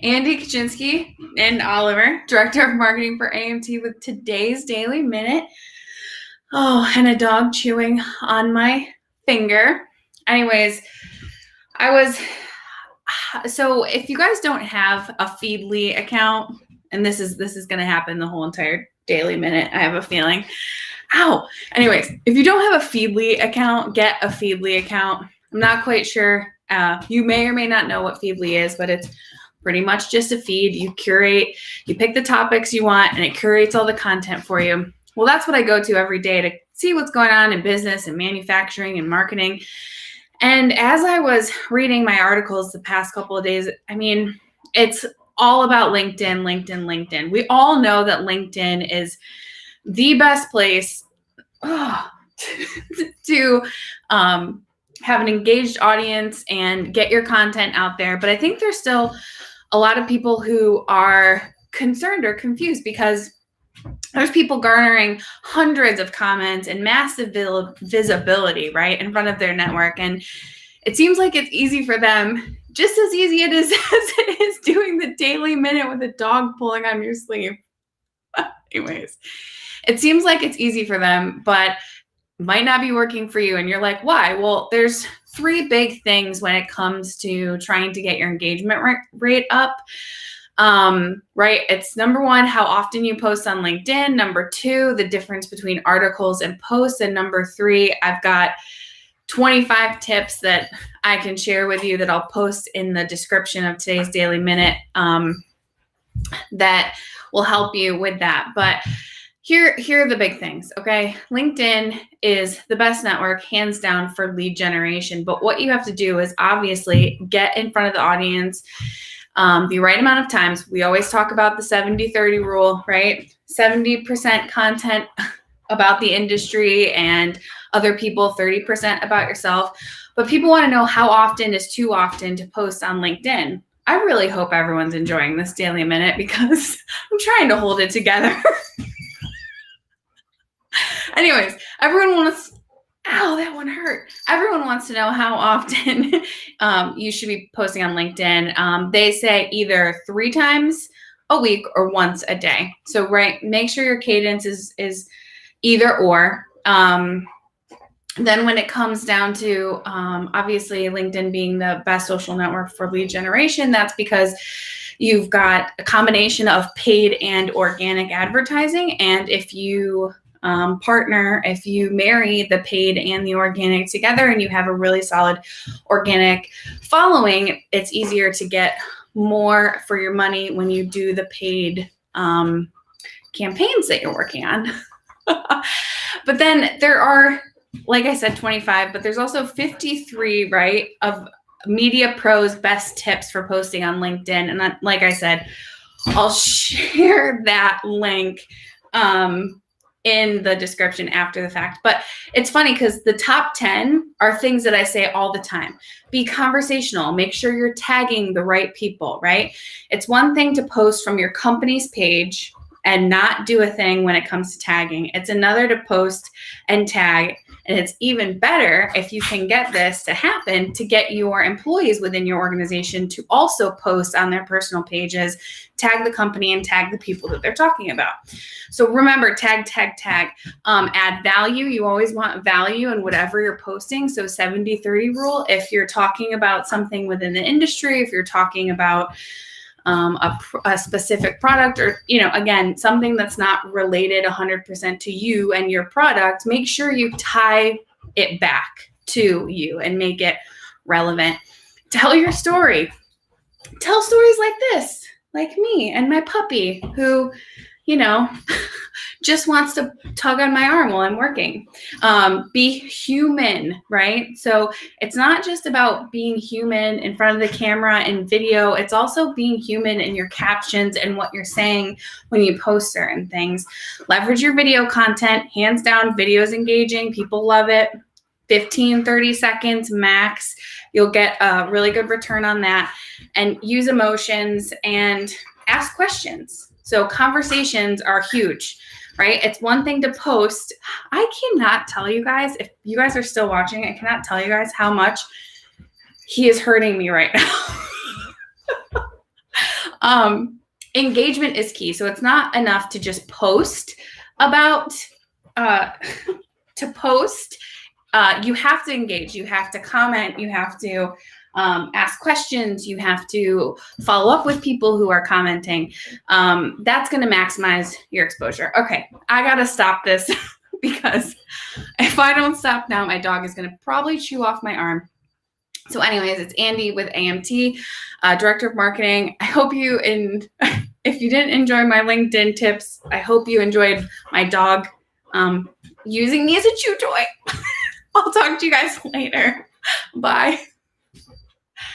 Andy Kaczynski and Oliver, Director of Marketing for AMT, with today's Daily Minute. Oh, and a dog chewing on my finger. Anyways, so if you guys don't have a Feedly account, and this is going to happen the whole entire Daily Minute, I have a feeling. Ow. Anyways, if you don't have a Feedly account, get a Feedly account. I'm not quite sure. You may or may not know what Feedly is, but it's pretty much just a feed. You curate, you pick the topics you want, and it curates all the content for you. Well, that's what I go to every day to see what's going on in business and manufacturing and marketing. And as I was reading my articles the past couple of days, I mean, it's all about LinkedIn. We all know that LinkedIn is the best place to have an engaged audience and get your content out there. But I think there's still a lot of people who are concerned or confused because there's people garnering hundreds of comments and massive visibility, right, in front of their network. And it seems like it's easy for them, just as easy it is as it is doing the Daily Minute with a dog pulling on your sleeve. Anyways, it seems like it's easy for them, but might not be working for you. And you're like, why? Well, there's three big things when it comes to trying to get your engagement rate up. Right? It's number one, how often you post on LinkedIn. Number two, the difference between articles and posts. And number three, I've got 25 tips that I can share with you that I'll post in the description of today's Daily Minute that will help you with that. But here are the big things, okay? LinkedIn is the best network, hands down, for lead generation. But what you have to do is obviously get in front of the audience the right amount of times. We always talk about the 70-30 rule, right? 70% content about the industry and other people, 30% about yourself. But people want to know how often is too often to post on LinkedIn. I really hope everyone's enjoying this Daily Minute because I'm trying to hold it together. Anyways, everyone wants to know how often you should be posting on LinkedIn. They say either 3 times a week or once a day. So, right, make sure your cadence is either or. Then when it comes down to obviously LinkedIn being the best social network for lead generation, that's because you've got a combination of paid and organic advertising. And if you if you marry the paid and the organic together and you have a really solid organic following, it's easier to get more for your money when you do the paid campaigns that you're working on. But then there are, like I said, 25, but there's also 53, right, of Media Pro's best tips for posting on LinkedIn. And like I said, I'll share that link in the description after the fact. But it's funny because the top 10 are things that I say all the time. Be conversational. Make sure you're tagging the right people, right? It's one thing to post from your company's page and not do a thing when it comes to tagging. It's another to post and tag. And it's even better if you can get this to happen to get your employees within your organization to also post on their personal pages, tag the company and tag the people that they're talking about. So remember, tag. Add value. You always want value in whatever you're posting. So 70-30 rule, if you're talking about something within the industry, if you're talking about a specific product, or, again, something that's not related 100% to you and your product, make sure you tie it back to you and make it relevant. Tell your story. Tell stories like this, like me and my puppy who, just wants to tug on my arm while I'm working. Be human, right? So it's not just about being human in front of the camera and video. It's also being human in your captions and what you're saying when you post certain things. Leverage your video content. Hands down, video is engaging. People love it. 15, 30 seconds max. You'll get a really good return on that. And use emotions and ask questions. So conversations are huge, right? It's one thing to post. I cannot tell you guys, if you guys are still watching, I cannot tell you guys how much he is hurting me right now. Engagement is key. So it's not enough to just post about, to post. You have to engage. You have to comment. You have to ask questions. You have to follow up with people who are commenting. That's going to maximize your exposure. Okay, I got to stop this because if I don't stop now, my dog is going to probably chew off my arm. So anyways, it's Andy with AMT, Director of Marketing. I hope you, if you didn't enjoy my LinkedIn tips, I hope you enjoyed my dog using me as a chew toy. I'll talk to you guys later. Bye.